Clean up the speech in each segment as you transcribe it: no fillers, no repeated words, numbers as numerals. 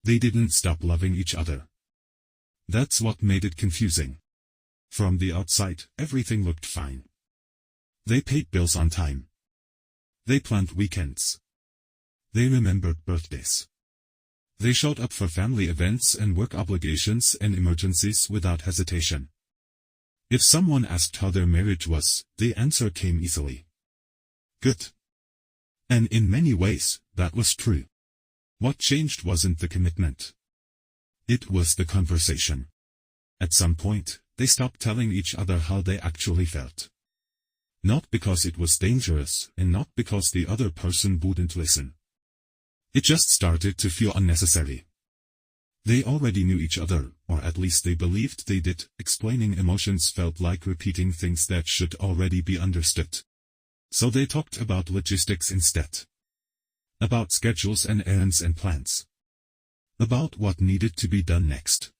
They didn't stop loving each other. That's what made it confusing. From the outside, everything looked fine. They paid bills on time. They planned weekends. They remembered birthdays. They showed up for family events and work obligations and emergencies without hesitation. If someone asked how their marriage was, the answer came easily. Good. And in many ways, that was true. What changed wasn't the commitment. It was the conversation. At some point, they stopped telling each other how they actually felt. Not because it was dangerous, and not because the other person wouldn't listen. It just started to feel unnecessary. They already knew each other, or at least they believed they did. Explaining emotions felt like repeating things that should already be understood. So they talked about logistics instead. About schedules and errands and plans. About what needed to be done next.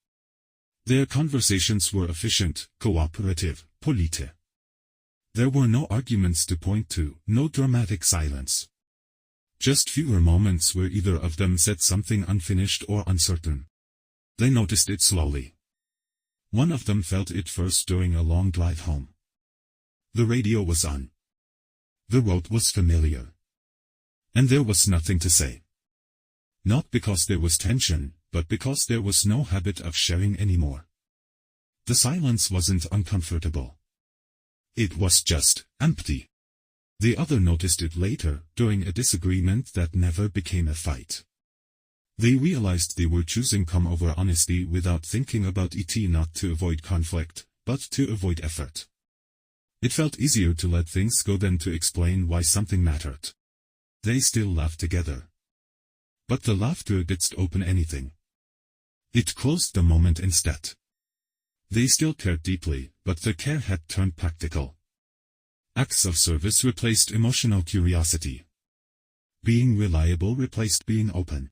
Their conversations were efficient, cooperative, polite. There were no arguments to point to, no dramatic silence. Just fewer moments where either of them said something unfinished or uncertain. They noticed it slowly. One of them felt it first during a long drive home. The radio was on. The road was familiar. And there was nothing to say. Not because there was tension, but because there was no habit of sharing anymore. The silence wasn't uncomfortable. It was just empty. The other noticed it later, during a disagreement that never became a fight. They realized they were choosing calm over honesty without thinking about it, not to avoid conflict, but to avoid effort. It felt easier to let things go than to explain why something mattered. They still laughed together. But the laughter didn't open anything. It closed the moment instead. They still cared deeply, but the care had turned practical. Acts of service replaced emotional curiosity. Being reliable replaced being open.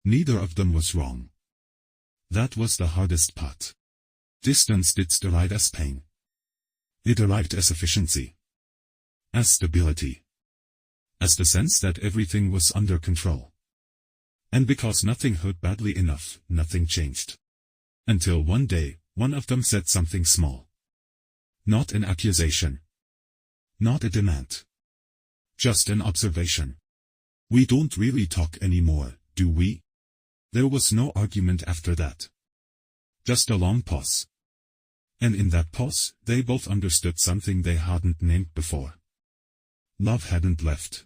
Neither of them was wrong. That was the hardest part. Distance didn't arrive as pain. It arrived as efficiency. As stability. As the sense that everything was under control. And because nothing hurt badly enough, nothing changed. Until one day, one of them said something small. Not an accusation. Not a demand. Just an observation. We don't really talk anymore, do we? There was no argument after that. Just a long pause. And in that pause, they both understood something they hadn't named before. Love hadn't left.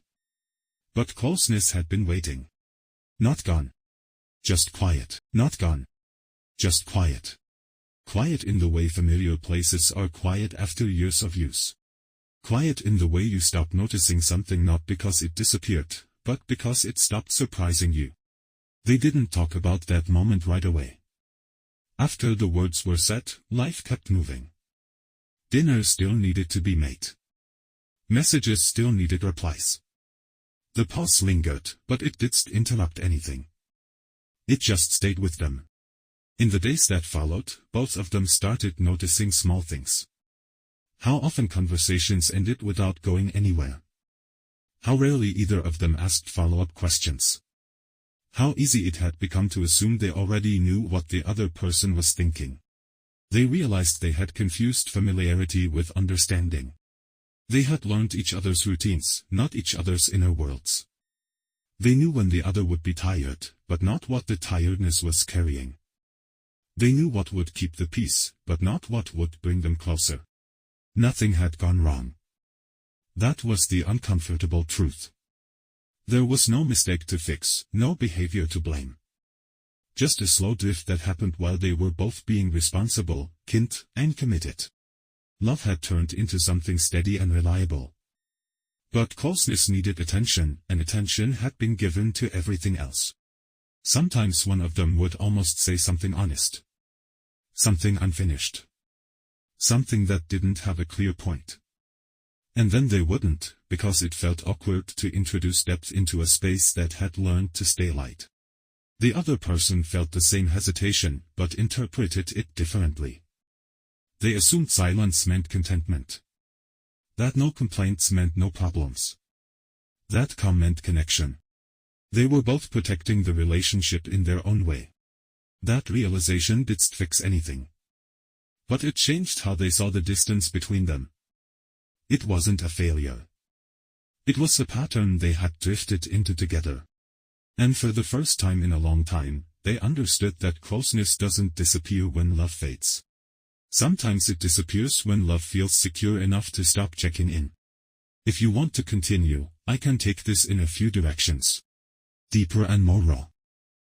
But closeness had been waiting. Not gone. Just quiet. Not gone. Just quiet. Quiet in the way familiar places are quiet after years of use. Quiet in the way you stop noticing something not because it disappeared, but because it stopped surprising you. They didn't talk about that moment right away. After the words were said, life kept moving. Dinner still needed to be made. Messages still needed replies. The pause lingered, but it didn't interrupt anything. It just stayed with them. In the days that followed, both of them started noticing small things. How often conversations ended without going anywhere. How rarely either of them asked follow-up questions. How easy it had become to assume they already knew what the other person was thinking. They realized they had confused familiarity with understanding. They had learned each other's routines, not each other's inner worlds. They knew when the other would be tired, but not what the tiredness was carrying. They knew what would keep the peace, but not what would bring them closer. Nothing had gone wrong. That was the uncomfortable truth. There was no mistake to fix, no behavior to blame. Just a slow drift that happened while they were both being responsible, kind, and committed. Love had turned into something steady and reliable. But closeness needed attention, and attention had been given to everything else. Sometimes one of them would almost say something honest. Something unfinished. Something that didn't have a clear point. And then they wouldn't, because it felt awkward to introduce depth into a space that had learned to stay light. The other person felt the same hesitation, but interpreted it differently. They assumed silence meant contentment. That no complaints meant no problems. That calm meant connection. They were both protecting the relationship in their own way. That realization didn't fix anything. But it changed how they saw the distance between them. It wasn't a failure. It was a pattern they had drifted into together. And for the first time in a long time, they understood that closeness doesn't disappear when love fades. Sometimes it disappears when love feels secure enough to stop checking in. If you want to continue, I can take this in a few directions. Deeper and more raw.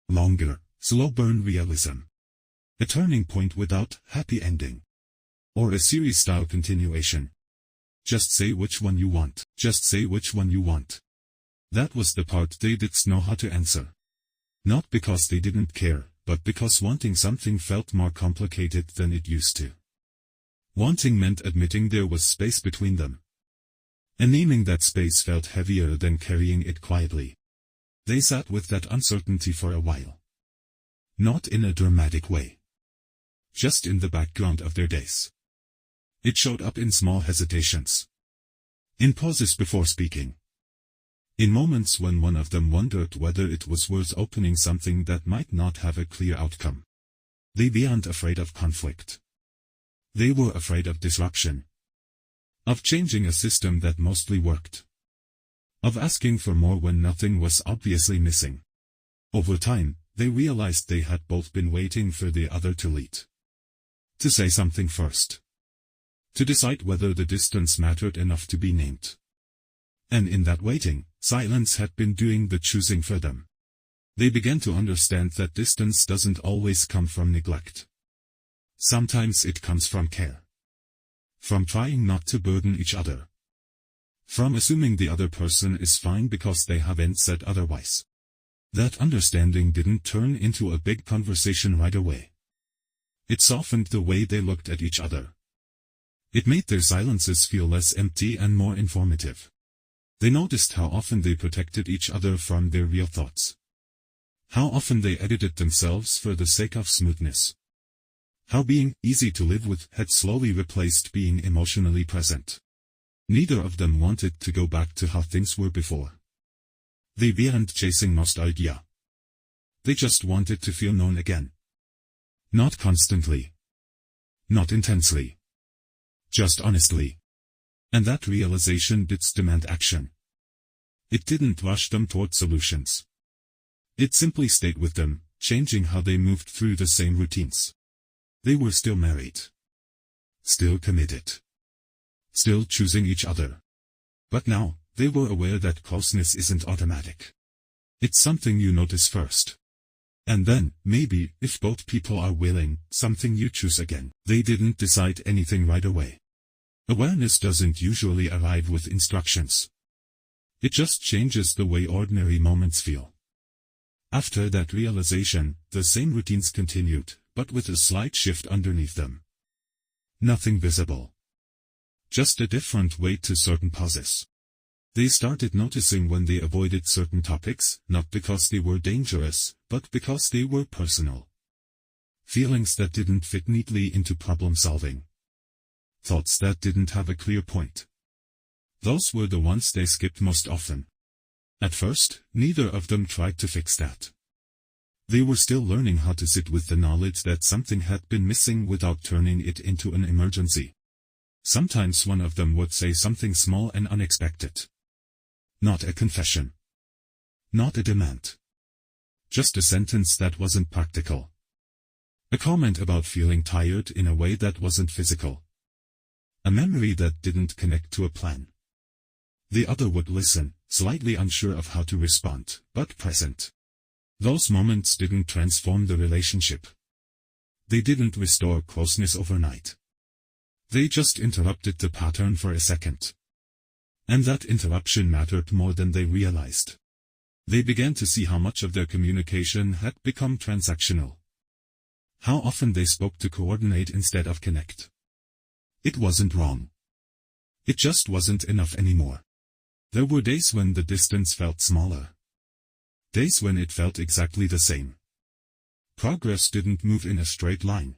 Longer, slow burn realism. A turning point without happy ending. Or a series-style continuation. Just say which one you want. Just say which one you want. That was the part they didn't know how to answer. Not because they didn't care, but because wanting something felt more complicated than it used to. Wanting meant admitting there was space between them. And naming that space felt heavier than carrying it quietly. They sat with that uncertainty for a while. Not in a dramatic way. Just in the background of their days. It showed up in small hesitations. In pauses before speaking. In moments when one of them wondered whether it was worth opening something that might not have a clear outcome. They weren't afraid of conflict. They were afraid of disruption. Of changing a system that mostly worked. Of asking for more when nothing was obviously missing. Over time, they realized they had both been waiting for the other to lead. To say something first. To decide whether the distance mattered enough to be named. And in that waiting, silence had been doing the choosing for them. They began to understand that distance doesn't always come from neglect. Sometimes it comes from care. From trying not to burden each other. From assuming the other person is fine because they haven't said otherwise. That understanding didn't turn into a big conversation right away. It softened the way they looked at each other. It made their silences feel less empty and more informative. They noticed how often they protected each other from their real thoughts. How often they edited themselves for the sake of smoothness. How being easy to live with had slowly replaced being emotionally present. Neither of them wanted to go back to how things were before. They weren't chasing nostalgia. They just wanted to feel known again. Not constantly. Not intensely. Just honestly. And that realization did demand action. It didn't rush them toward solutions. It simply stayed with them, changing how they moved through the same routines. They were still married. Still committed. Still choosing each other. But now, they were aware that closeness isn't automatic. It's something you notice first. And then, maybe, if both people are willing, something you choose again. They didn't decide anything right away. Awareness doesn't usually arrive with instructions. It just changes the way ordinary moments feel. After that realization, the same routines continued, but with a slight shift underneath them. Nothing visible. Just a different weight to certain pauses. They started noticing when they avoided certain topics, not because they were dangerous, but because they were personal. Feelings that didn't fit neatly into problem solving. Thoughts that didn't have a clear point. Those were the ones they skipped most often. At first, neither of them tried to fix that. They were still learning how to sit with the knowledge that something had been missing without turning it into an emergency. Sometimes one of them would say something small and unexpected. Not a confession. Not a demand. Just a sentence that wasn't practical. A comment about feeling tired in a way that wasn't physical. A memory that didn't connect to a plan. The other would listen, slightly unsure of how to respond, but present. Those moments didn't transform the relationship. They didn't restore closeness overnight. They just interrupted the pattern for a second. And that interruption mattered more than they realized. They began to see how much of their communication had become transactional. How often they spoke to coordinate instead of connect. It wasn't wrong. It just wasn't enough anymore. There were days when the distance felt smaller. Days when it felt exactly the same. Progress didn't move in a straight line.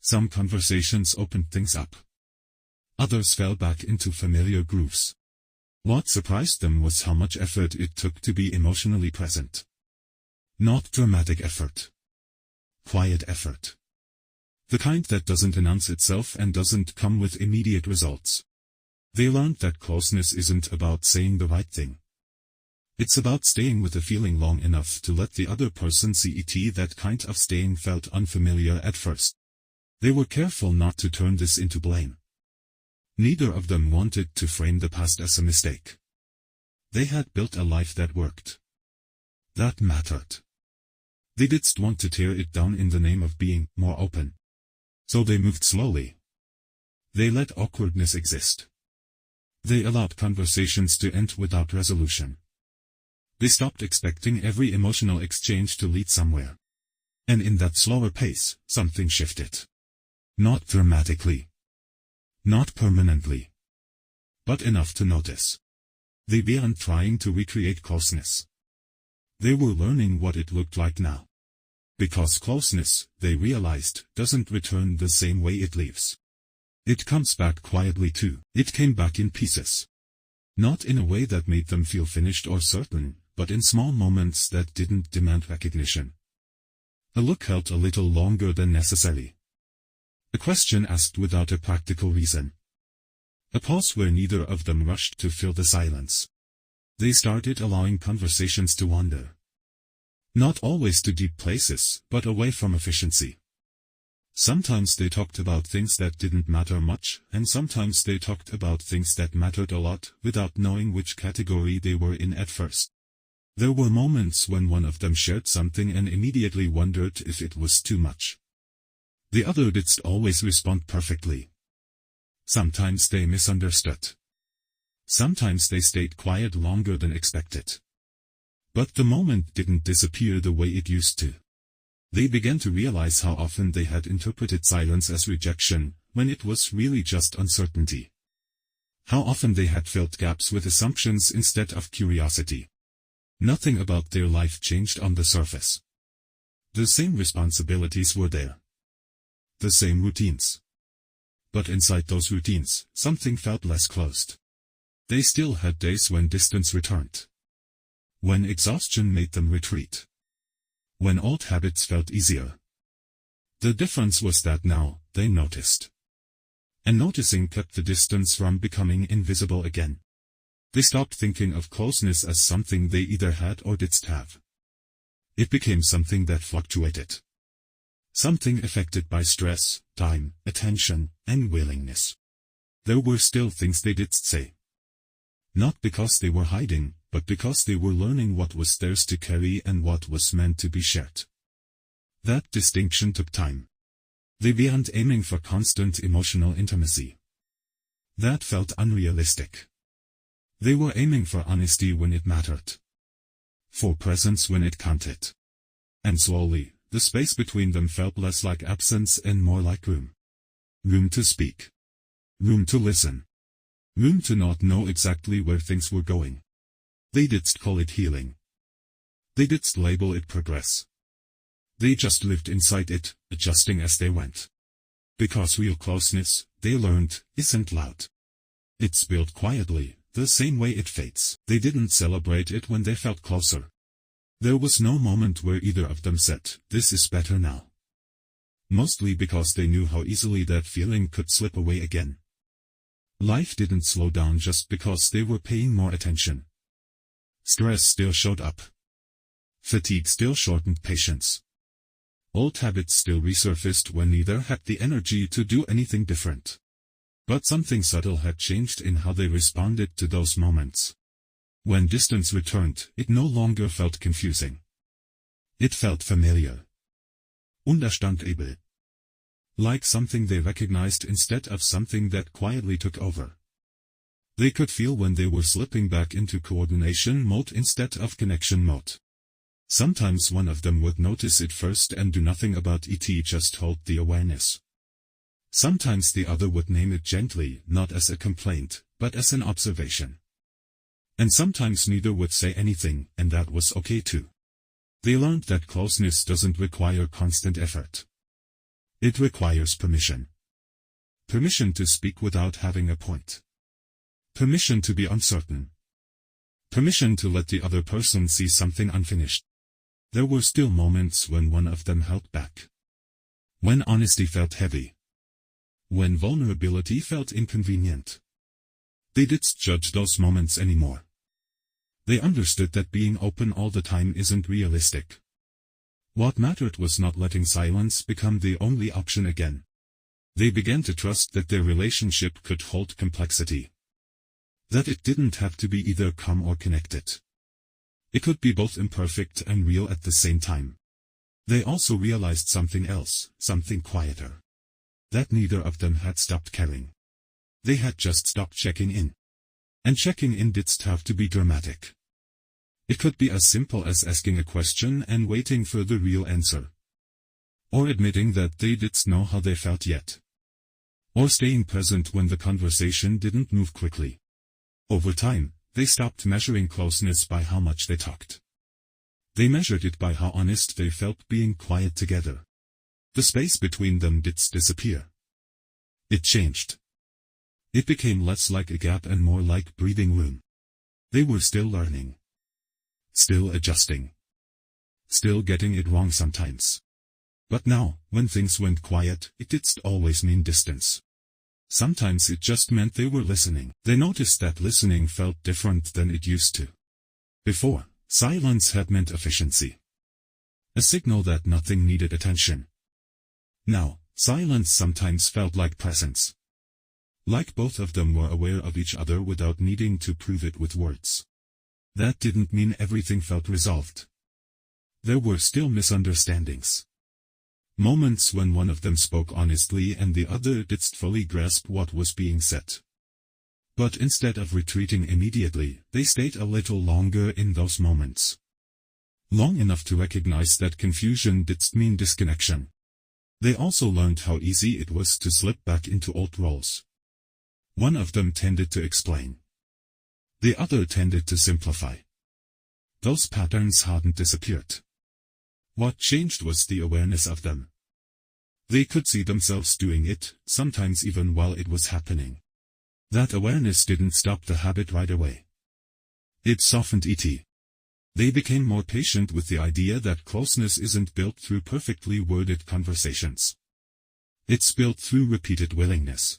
Some conversations opened things up. Others fell back into familiar grooves. What surprised them was how much effort it took to be emotionally present. Not dramatic effort. Quiet effort. The kind that doesn't announce itself and doesn't come with immediate results. They learned that closeness isn't about saying the right thing. It's about staying with a feeling long enough to let the other person see it. That kind of staying felt unfamiliar at first. They were careful not to turn this into blame. Neither of them wanted to frame the past as a mistake. They had built a life that worked. That mattered. They didn't want to tear it down in the name of being more open. So they moved slowly. They let awkwardness exist. They allowed conversations to end without resolution. They stopped expecting every emotional exchange to lead somewhere. And in that slower pace, something shifted. Not dramatically. Not permanently. But enough to notice. They weren't trying to recreate closeness. They were learning what it looked like now. Because closeness, they realized, doesn't return the same way it leaves. It comes back quietly too. It came back in pieces. Not in a way that made them feel finished or certain, but in small moments that didn't demand recognition. A look held a little longer than necessary. A question asked without a practical reason. A pause where neither of them rushed to fill the silence. They started allowing conversations to wander. Not always to deep places, but away from efficiency. Sometimes they talked about things that didn't matter much, and sometimes they talked about things that mattered a lot, without knowing which category they were in at first. There were moments when one of them shared something and immediately wondered if it was too much. The other didn't always respond perfectly. Sometimes they misunderstood. Sometimes they stayed quiet longer than expected. But the moment didn't disappear the way it used to. They began to realize how often they had interpreted silence as rejection, when it was really just uncertainty. How often they had filled gaps with assumptions instead of curiosity. Nothing about their life changed on the surface. The same responsibilities were there. The same routines. But inside those routines, something felt less closed. They still had days when distance returned. When exhaustion made them retreat. When old habits felt easier. The difference was that now, they noticed. And noticing kept the distance from becoming invisible again. They stopped thinking of closeness as something they either had or didn't have. It became something that fluctuated. Something affected by stress, time, attention, and willingness. There were still things they didn't say. Not because they were hiding, but because they were learning what was theirs to carry and what was meant to be shared. That distinction took time. They weren't aiming for constant emotional intimacy. That felt unrealistic. They were aiming for honesty when it mattered. For presence when it counted. And slowly, the space between them felt less like absence and more like room. Room to speak. Room to listen. Room to not know exactly where things were going. They didn't call it healing. They didn't label it progress. They just lived inside it, adjusting as they went. Because real closeness, they learned, isn't loud. It's built quietly, the same way it fades. They didn't celebrate it when they felt closer. There was no moment where either of them said, "This is better now." Mostly because they knew how easily that feeling could slip away again. Life didn't slow down just because they were paying more attention. Stress still showed up. Fatigue still shortened patience. Old habits still resurfaced when neither had the energy to do anything different. But something subtle had changed in how they responded to those moments. When distance returned, it no longer felt confusing. It felt familiar. Understandable. Like something they recognized instead of something that quietly took over. They could feel when they were slipping back into coordination mode instead of connection mode. Sometimes one of them would notice it first and do nothing about it, just hold the awareness. Sometimes the other would name it gently, not as a complaint, but as an observation. And sometimes neither would say anything, and that was okay too. They learned that closeness doesn't require constant effort. It requires permission. Permission to speak without having a point. Permission to be uncertain. Permission to let the other person see something unfinished. There were still moments when one of them held back. When honesty felt heavy. When vulnerability felt inconvenient. They didn't judge those moments anymore. They understood that being open all the time isn't realistic. What mattered was not letting silence become the only option again. They began to trust that their relationship could hold complexity. That it didn't have to be either calm or connected. It could be both imperfect and real at the same time. They also realized something else, something quieter. That neither of them had stopped caring. They had just stopped checking in. And checking in didn't have to be dramatic. It could be as simple as asking a question and waiting for the real answer. Or admitting that they didn't know how they felt yet. Or staying present when the conversation didn't move quickly. Over time, they stopped measuring closeness by how much they talked. They measured it by how honest they felt being quiet together. The space between them didn't disappear. It changed. It became less like a gap and more like breathing room. They were still learning. Still adjusting. Still getting it wrong sometimes. But now, when things went quiet, it didn't always mean distance. Sometimes it just meant they were listening. They noticed that listening felt different than it used to. Before, silence had meant efficiency. A signal that nothing needed attention. Now, silence sometimes felt like presence. Like both of them were aware of each other without needing to prove it with words. That didn't mean everything felt resolved. There were still misunderstandings. Moments when one of them spoke honestly and the other didn't fully grasp what was being said. But instead of retreating immediately, they stayed a little longer in those moments. Long enough to recognize that confusion didn't mean disconnection. They also learned how easy it was to slip back into old roles. One of them tended to explain. The other tended to simplify. Those patterns hadn't disappeared. What changed was the awareness of them. They could see themselves doing it, sometimes even while it was happening. That awareness didn't stop the habit right away. It softened it. They became more patient with the idea that closeness isn't built through perfectly worded conversations. It's built through repeated willingness.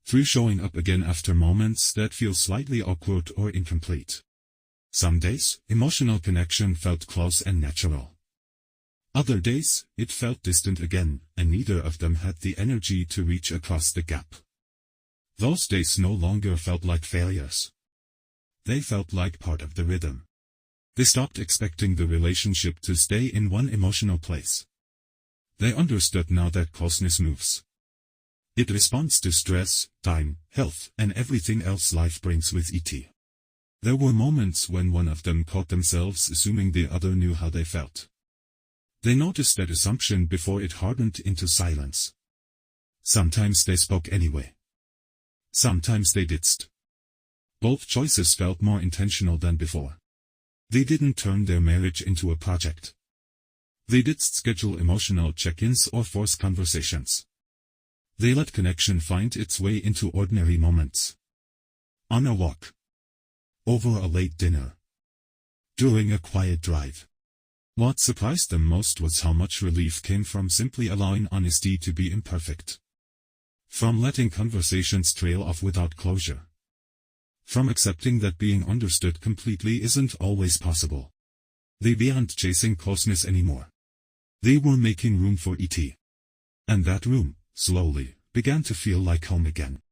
Through showing up again after moments that feel slightly awkward or incomplete. Some days, emotional connection felt close and natural. Other days, it felt distant again, and neither of them had the energy to reach across the gap. Those days no longer felt like failures. They felt like part of the rhythm. They stopped expecting the relationship to stay in one emotional place. They understood now that closeness moves. It responds to stress, time, health, and everything else life brings with it. There were moments when one of them caught themselves assuming the other knew how they felt. They noticed that assumption before it hardened into silence. Sometimes they spoke anyway. Sometimes they didn't. Both choices felt more intentional than before. They didn't turn their marriage into a project. They didn't schedule emotional check-ins or force conversations. They let connection find its way into ordinary moments. On a walk. Over a late dinner. During a quiet drive. What surprised them most was how much relief came from simply allowing honesty to be imperfect. From letting conversations trail off without closure. From accepting that being understood completely isn't always possible. They weren't chasing closeness anymore. They were making room for it. And that room, slowly, began to feel like home again.